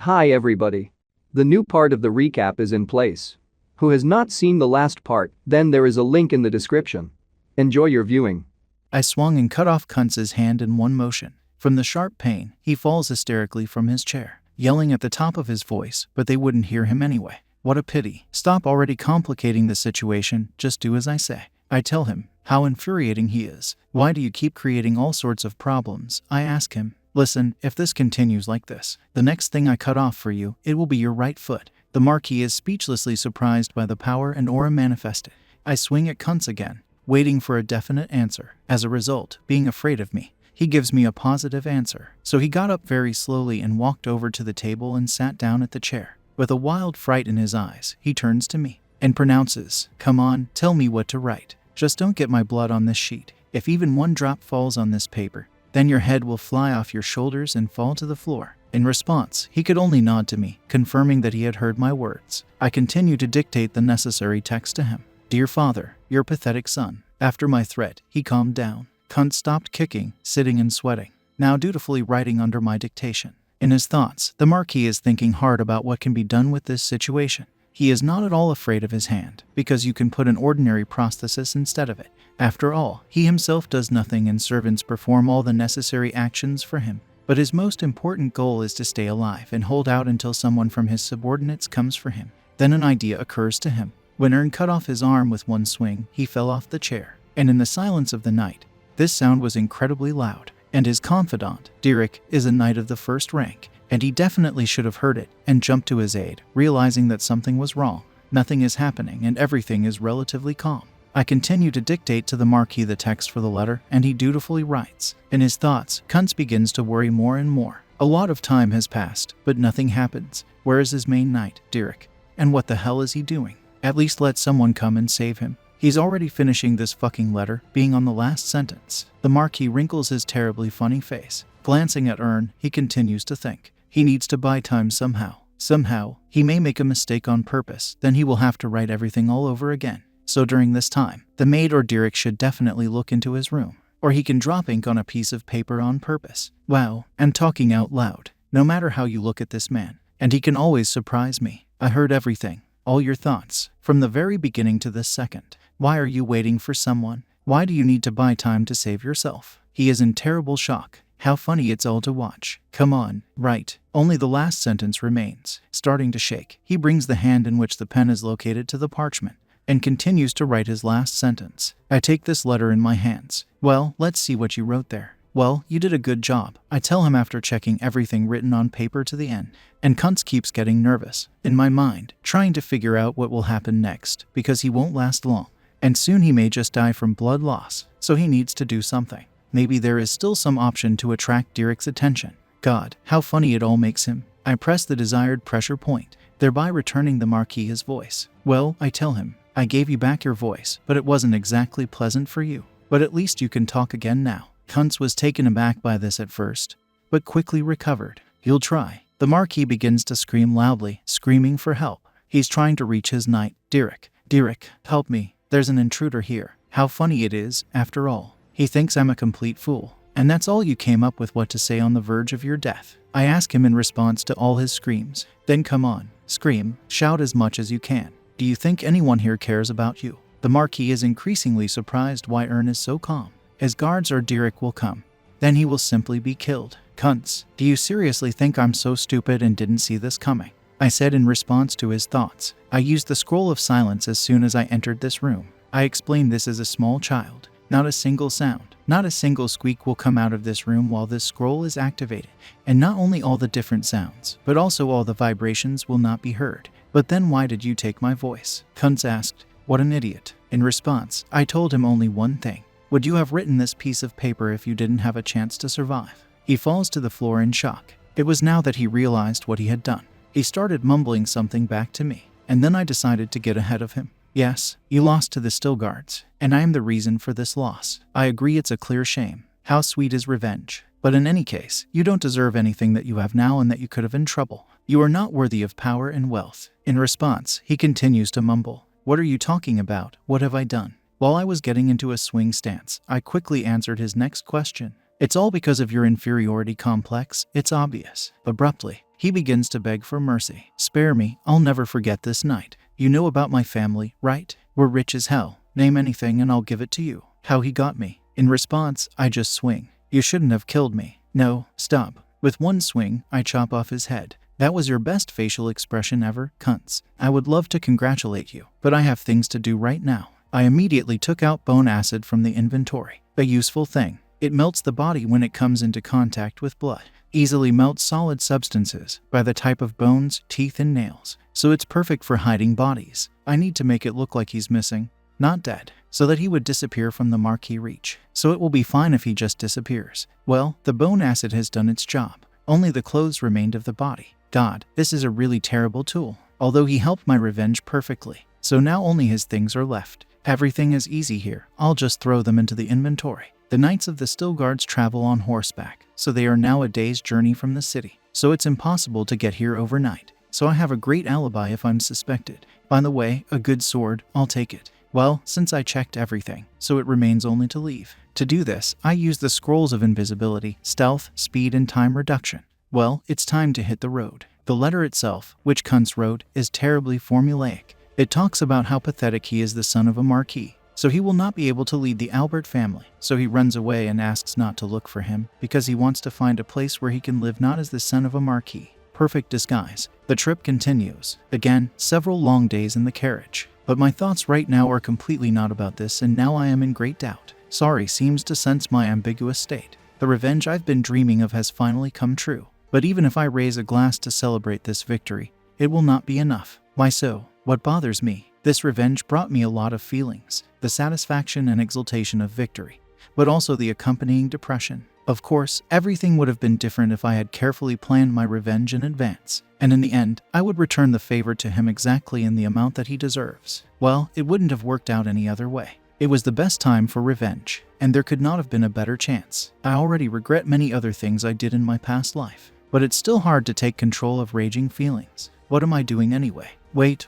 Hi everybody. The new part of the recap is in place. Who has not seen the last part, then there is a link in the description. Enjoy your viewing. I swung and cut off Kuntz's hand in one motion. From the sharp pain, he falls hysterically from his chair, yelling at the top of his voice, but they wouldn't hear him anyway. What a pity. Stop already complicating the situation, just do as I say. I tell him how infuriating he is. Why do you keep creating all sorts of problems? I ask him. Listen, if this continues like this, the next thing I cut off for you, it will be your right foot. The Marquis is speechlessly surprised by the power and aura manifested. I swing at Kuntz again, waiting for a definite answer. As a result, being afraid of me, he gives me a positive answer. So he got up very slowly and walked over to the table and sat down at the chair. With a wild fright in his eyes, he turns to me and pronounces, "Come on, tell me what to write. Just don't get my blood on this sheet. If even one drop falls on this paper, then your head will fly off your shoulders and fall to the floor." In response, he could only nod to me, confirming that he had heard my words. I continue to dictate the necessary text to him. "Dear father, your pathetic son." After my threat, he calmed down. Kuntz stopped kicking, sitting and sweating, now dutifully writing under my dictation. In his thoughts, the Marquis is thinking hard about what can be done with this situation. He is not at all afraid of his hand, because you can put an ordinary prosthesis instead of it. After all, he himself does nothing and servants perform all the necessary actions for him. But his most important goal is to stay alive and hold out until someone from his subordinates comes for him. Then an idea occurs to him. When Erun cut off his arm with one swing, he fell off the chair. And in the silence of the night, this sound was incredibly loud. And his confidant, Derek, is a knight of the first rank. And he definitely should have heard it and jumped to his aid, realizing that something was wrong. Nothing is happening and everything is relatively calm. I continue to dictate to the Marquis the text for the letter, and he dutifully writes. In his thoughts, Kuntz begins to worry more and more. A lot of time has passed, but nothing happens. Where is his main knight, Derek? And what the hell is he doing? At least let someone come and save him. He's already finishing this fucking letter, being on the last sentence. The Marquis wrinkles his terribly funny face. Glancing at Erun, he continues to think. He needs to buy time somehow. Somehow, he may make a mistake on purpose, then he will have to write everything all over again. So during this time, the maid or Derek should definitely look into his room. Or he can drop ink on a piece of paper on purpose. Wow, and talking out loud. No matter how you look at this man. And he can always surprise me. I heard everything. All your thoughts. From the very beginning to this second. Why are you waiting for someone? Why do you need to buy time to save yourself? He is in terrible shock. How funny it's all to watch. Come on, write. Only the last sentence remains. Starting to shake, he brings the hand in which the pen is located to the parchment and continues to write his last sentence. I take this letter in my hands. Well, let's see what you wrote there. Well, you did a good job. I tell him after checking everything written on paper to the end. And Kuntz keeps getting nervous, in my mind, trying to figure out what will happen next, because he won't last long. And soon he may just die from blood loss, so he needs to do something. Maybe there is still some option to attract Derek's attention. God, how funny it all makes him. I press the desired pressure point, thereby returning the Marquis his voice. Well, I tell him, I gave you back your voice, but it wasn't exactly pleasant for you. But at least you can talk again now. Kuntz was taken aback by this at first, but quickly recovered. You'll try. The Marquis begins to scream loudly, screaming for help. He's trying to reach his knight, Derek. Derek, help me. There's an intruder here. How funny it is, after all. He thinks I'm a complete fool. And that's all you came up with what to say on the verge of your death. I ask him in response to all his screams. Then come on, scream, shout as much as you can. Do you think anyone here cares about you? The Marquis is increasingly surprised why Erun is so calm. His guards or Derek will come. Then he will simply be killed. Kuntz, do you seriously think I'm so stupid and didn't see this coming? I said in response to his thoughts. I used the scroll of silence as soon as I entered this room. I explained this as a small child. Not a single sound, not a single squeak will come out of this room while this scroll is activated. And not only all the different sounds, but also all the vibrations will not be heard. But then why did you take my voice? Kuntz asked. What an idiot. In response, I told him only one thing. Would you have written this piece of paper if you didn't have a chance to survive? He falls to the floor in shock. It was now that he realized what he had done. He started mumbling something back to me, and then I decided to get ahead of him. Yes, you lost to the Steelguards, and I am the reason for this loss. I agree it's a clear shame. How sweet is revenge. But in any case, you don't deserve anything that you have now and that you could have in trouble. You are not worthy of power and wealth. In response, he continues to mumble. What are you talking about? What have I done? While I was getting into a swing stance, I quickly answered his next question. It's all because of your inferiority complex, it's obvious. Abruptly, he begins to beg for mercy. Spare me, I'll never forget this night. You know about my family, right? We're rich as hell. Name anything and I'll give it to you. How he got me. In response, I just swing. You shouldn't have killed me. No, stop. With one swing, I chop off his head. That was your best facial expression ever, cunts. I would love to congratulate you, but I have things to do right now. I immediately took out bone acid from the inventory. A useful thing. It melts the body when it comes into contact with blood. Easily melts solid substances by the type of bones, teeth, and nails. So it's perfect for hiding bodies. I need to make it look like he's missing, not dead, so that he would disappear from the marquee reach. So it will be fine if he just disappears. Well, the bone acid has done its job. Only the clothes remained of the body. God, this is a really terrible tool. Although he helped my revenge perfectly. So now only his things are left. Everything is easy here. I'll just throw them into the inventory. The Knights of the Steelguards travel on horseback, so they are now a day's journey from the city. So it's impossible to get here overnight. So I have a great alibi if I'm suspected. By the way, a good sword, I'll take it. Well, since I checked everything, so it remains only to leave. To do this, I use the scrolls of invisibility, stealth, speed, and time reduction. Well, it's time to hit the road. The letter itself, which Kuntz wrote, is terribly formulaic. It talks about how pathetic he is the son of a marquis, so he will not be able to lead the Albert family. So he runs away and asks not to look for him, because he wants to find a place where he can live not as the son of a marquis. Perfect disguise. The trip continues. Again, several long days in the carriage. But my thoughts right now are completely not about this, and now I am in great doubt. Sorry seems to sense my ambiguous state. The revenge I've been dreaming of has finally come true. But even if I raise a glass to celebrate this victory, it will not be enough. Why so? What bothers me? This revenge brought me a lot of feelings. The satisfaction and exultation of victory, but also the accompanying depression. Of course, everything would have been different if I had carefully planned my revenge in advance. And in the end, I would return the favor to him exactly in the amount that he deserves. Well, it wouldn't have worked out any other way. It was the best time for revenge, and there could not have been a better chance. I already regret many other things I did in my past life, but it's still hard to take control of raging feelings. What am I doing anyway? Wait.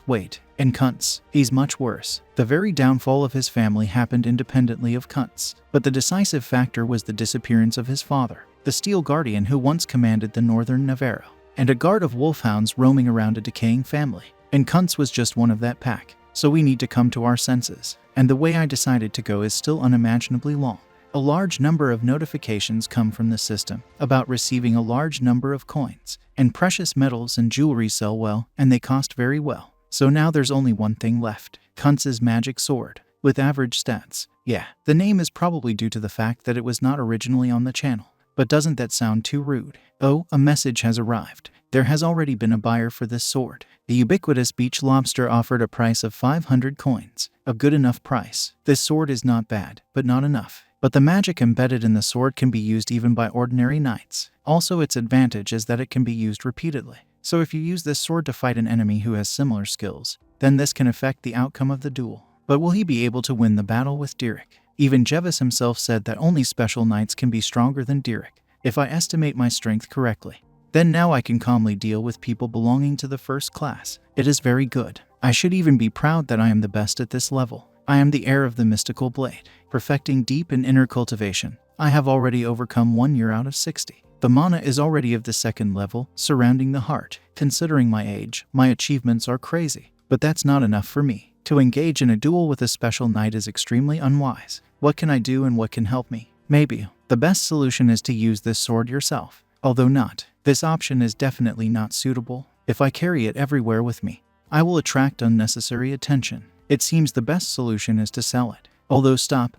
And Kuntz, he's much worse. The very downfall of his family happened independently of Kuntz, but the decisive factor was the disappearance of his father, the Steel Guardian who once commanded the northern Navarro, and a guard of wolfhounds roaming around a decaying family. And Kuntz was just one of that pack. So we need to come to our senses. And the way I decided to go is still unimaginably long. A large number of notifications come from the system about receiving a large number of coins, and precious metals and jewelry sell well, and they cost very well. So now there's only one thing left. Kuntz's magic sword, with average stats. Yeah, the name is probably due to the fact that it was not originally on the channel. But doesn't that sound too rude? Oh, a message has arrived. There has already been a buyer for this sword. The ubiquitous beach lobster offered a price of 500 coins. A good enough price. This sword is not bad, but not enough. But the magic embedded in the sword can be used even by ordinary knights. Also, its advantage is that it can be used repeatedly. So if you use this sword to fight an enemy who has similar skills, then this can affect the outcome of the duel. But will he be able to win the battle with Derek? Even Jevis himself said that only special knights can be stronger than Derek. If I estimate my strength correctly, then now I can calmly deal with people belonging to the first class. It is very good. I should even be proud that I am the best at this level. I am the heir of the mystical blade. Perfecting deep and inner cultivation. I have already overcome 1 year out of 60. The mana is already of the second level, surrounding the heart. Considering my age, my achievements are crazy. But that's not enough for me. To engage in a duel with a special knight is extremely unwise. What can I do and what can help me? Maybe. The best solution is to use this sword yourself. Although not. This option is definitely not suitable. If I carry it everywhere with me, I will attract unnecessary attention. It seems the best solution is to sell it. Although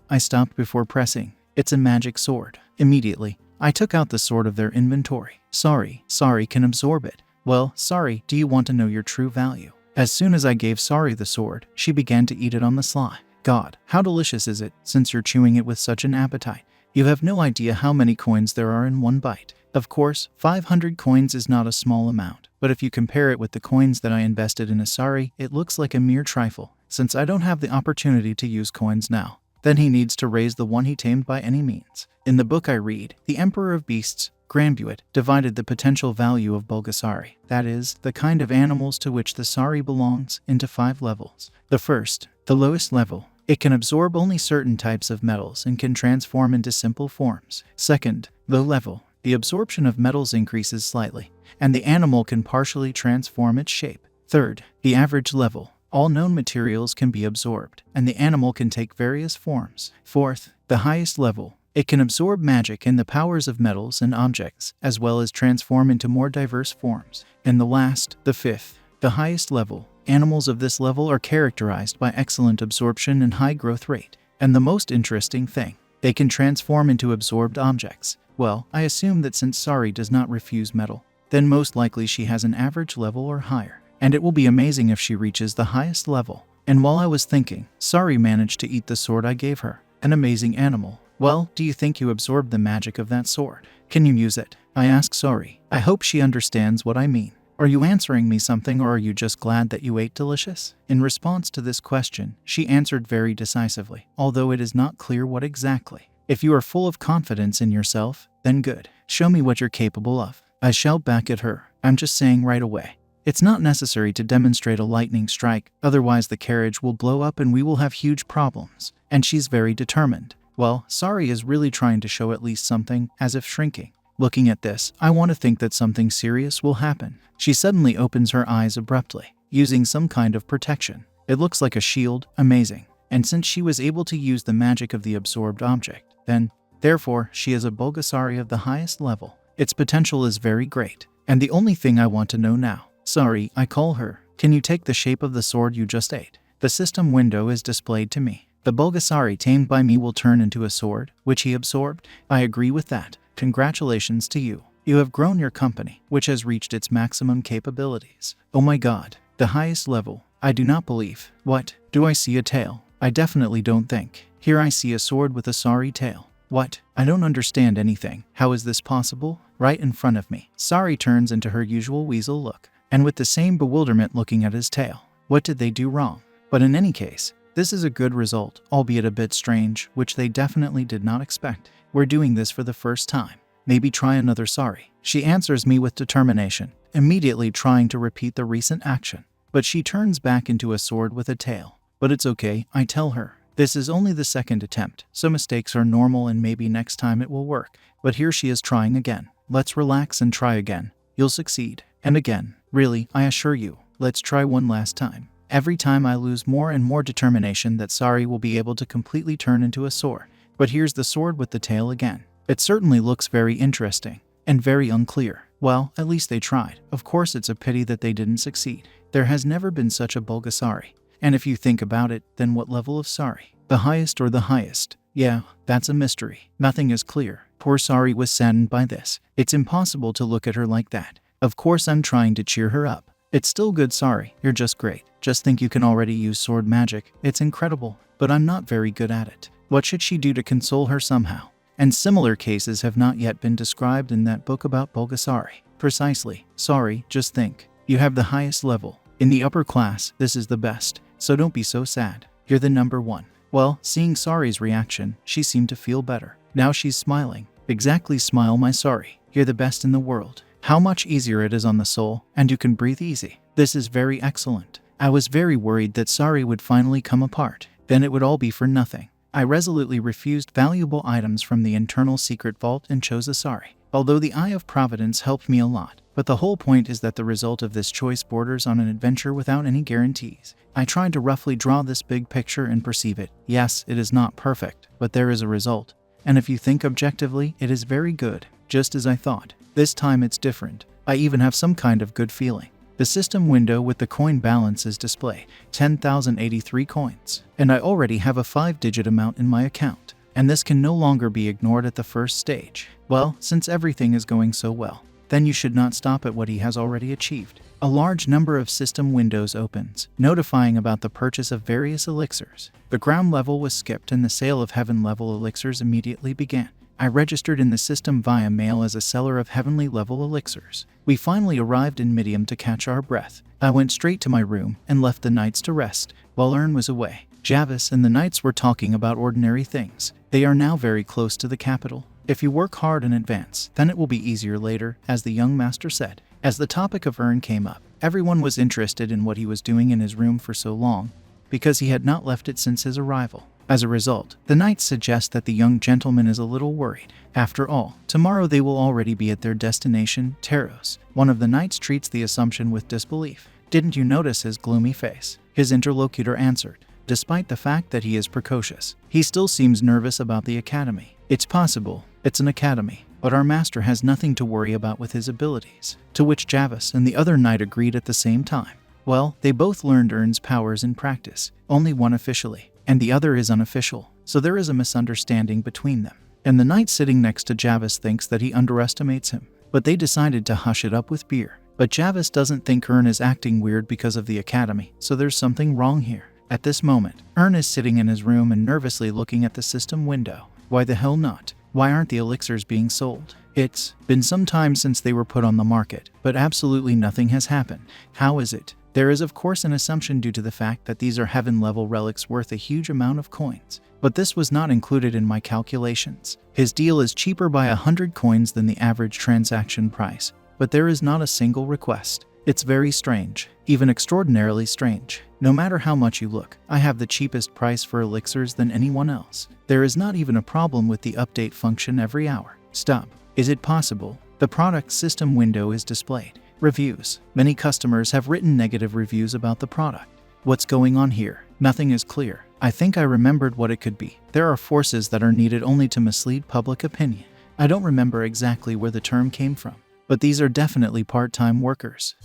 I stopped before pressing. It's a magic sword. Immediately, I took out the sword of their inventory. Sorry can absorb it. Well, sorry, do you want to know your true value? As soon as I gave Sorry the sword, she began to eat it on the sly. God, how delicious is it, since you're chewing it with such an appetite. You have no idea how many coins there are in one bite. Of course, 500 coins is not a small amount, but if you compare it with the coins that I invested in Asari, it looks like a mere trifle. Since I don't have the opportunity to use coins now, then he needs to raise the one he tamed by any means. In the book I read, the Emperor of Beasts, Granbuet, divided the potential value of Bulgasari, that is, the kind of animals to which the Sari belongs, into 5 levels. The first, the lowest level, It can absorb only certain types of metals and can transform into simple forms. Second, low level. The absorption of metals increases slightly, and the animal can partially transform its shape. Third, the average level. All known materials can be absorbed, and the animal can take various forms. Fourth, the highest level. It can absorb magic and the powers of metals and objects, as well as transform into more diverse forms. And the last, the fifth, the highest level. Animals of this level are characterized by excellent absorption and high growth rate. And the most interesting thing, they can transform into absorbed objects. Well, I assume that since Sari does not refuse metal, then most likely she has an average level or higher. And it will be amazing if she reaches the highest level. And while I was thinking, Sari managed to eat the sword I gave her. An amazing animal. Well, do you think you absorbed the magic of that sword? Can you use it? I asked Sari. I hope she understands what I mean. Are you answering me something, or are you just glad that you ate delicious? In response to this question, she answered very decisively, although it is not clear what exactly. If you are full of confidence in yourself, then good. Show me what you're capable of. I shout back at her. I'm just saying right away. It's not necessary to demonstrate a lightning strike, otherwise the carriage will blow up and we will have huge problems. And she's very determined. Well, Sari is really trying to show at least something, as if shrinking. Looking at this, I want to think that something serious will happen. She suddenly opens her eyes abruptly, using some kind of protection. It looks like a shield, amazing. And since she was able to use the magic of the absorbed object, then, therefore, she is a Bulgasari of the highest level. Its potential is very great. And the only thing I want to know now, Sari, I call her, can you take the shape of the sword you just ate? The system window is displayed to me. The Bulgasari tamed by me will turn into a sword, which he absorbed. I agree with that. Congratulations to you. You have grown your company, which has reached its maximum capabilities. Oh my god, the highest level. I do not believe. What? Do I see a tail? I definitely don't think. Here I see a sword with a Sari tail. What? I don't understand anything. How is this possible? Right in front of me. Sari turns into her usual weasel look, and with the same bewilderment looking at his tail. What did they do wrong? But in any case, this is a good result, albeit a bit strange, which they definitely did not expect. We're doing this for the first time. Maybe try another Sari. She answers me with determination, immediately trying to repeat the recent action. But she turns back into a sword with a tail. But it's okay, I tell her. This is only the second attempt, so mistakes are normal and maybe next time it will work. But here she is trying again. Let's relax and try again. You'll succeed. And again. Really, I assure you. Let's try one last time. Every time I lose more and more determination that Sari will be able to completely turn into a sword. But here's the sword with the tail again. It certainly looks very interesting and very unclear. Well, at least they tried. Of course, it's a pity that they didn't succeed. There has never been such a Bulgasari. And if you think about it, then what level of Sari? The highest or the highest? Yeah, that's a mystery. Nothing is clear. Poor Sari was saddened by this. It's impossible to look at her like that. Of course, I'm trying to cheer her up. It's still good, Sari. You're just great. Just think you can already use sword magic. It's incredible. But I'm not very good at it. What should she do to console her somehow? And similar cases have not yet been described in that book about Bulgasari. Precisely. Sorry, just think. You have the highest level. In the upper class, this is the best. So don't be so sad. You're the number one. Well, seeing Sari's reaction, she seemed to feel better. Now she's smiling. Exactly, smile, my Sari. You're the best in the world. How much easier it is on the soul, and you can breathe easy. This is very excellent. I was very worried that Sari would finally come apart. Then it would all be for nothing. I resolutely refused valuable items from the internal secret vault and chose a Sari. Although the Eye of Providence helped me a lot, but the whole point is that the result of this choice borders on an adventure without any guarantees. I tried to roughly draw this big picture and perceive it. Yes, it is not perfect, but there is a result. And if you think objectively, it is very good, just as I thought. This time it's different. I even have some kind of good feeling. The system window with the coin balance is displayed, 10,083 coins. And I already have a 5-digit amount in my account. And this can no longer be ignored at the first stage. Well, since everything is going so well, then you should not stop at what he has already achieved. A large number of system windows opens, notifying about the purchase of various elixirs. The ground level was skipped and the sale of heaven level elixirs immediately began. I registered in the system via mail as a seller of heavenly level elixirs. We finally arrived in Midium to catch our breath. I went straight to my room and left the knights to rest. While Erun was away, Javis and the knights were talking about ordinary things. They are now very close to the capital. If you work hard in advance, then it will be easier later, as the young master said. As the topic of Erun came up, everyone was interested in what he was doing in his room for so long, because he had not left it since his arrival. As a result, the knights suggest that the young gentleman is a little worried. After all, tomorrow they will already be at their destination, Taros. One of the knights treats the assumption with disbelief. Didn't you notice his gloomy face? His interlocutor answered. Despite the fact that he is precocious, he still seems nervous about the academy. It's possible, it's an academy, but our master has nothing to worry about with his abilities. To which Javis and the other knight agreed at the same time. Well, they both learned Erun's powers in practice, only one officially, and the other is unofficial, so there is a misunderstanding between them. And the knight sitting next to Javis thinks that he underestimates him, but they decided to hush it up with beer. But Javis doesn't think Erun is acting weird because of the academy, so there's something wrong here. At this moment, Erun is sitting in his room and nervously looking at the system window. Why the hell not? Why aren't the elixirs being sold? It's been some time since they were put on the market, but absolutely nothing has happened. How is it? There is of course an assumption due to the fact that these are heaven-level relics worth a huge amount of coins. But this was not included in my calculations. His deal is cheaper by 100 coins than the average transaction price, but there is not a single request. It's very strange, even extraordinarily strange. No matter how much you look, I have the cheapest price for elixirs than anyone else. There is not even a problem with the update function every hour. Stop. Is it possible? The product system window is displayed. Reviews. Many customers have written negative reviews about the product. What's going on here? Nothing is clear. I think I remembered what it could be. There are forces that are needed only to mislead public opinion. I don't remember exactly where the term came from, but these are definitely part-time workers.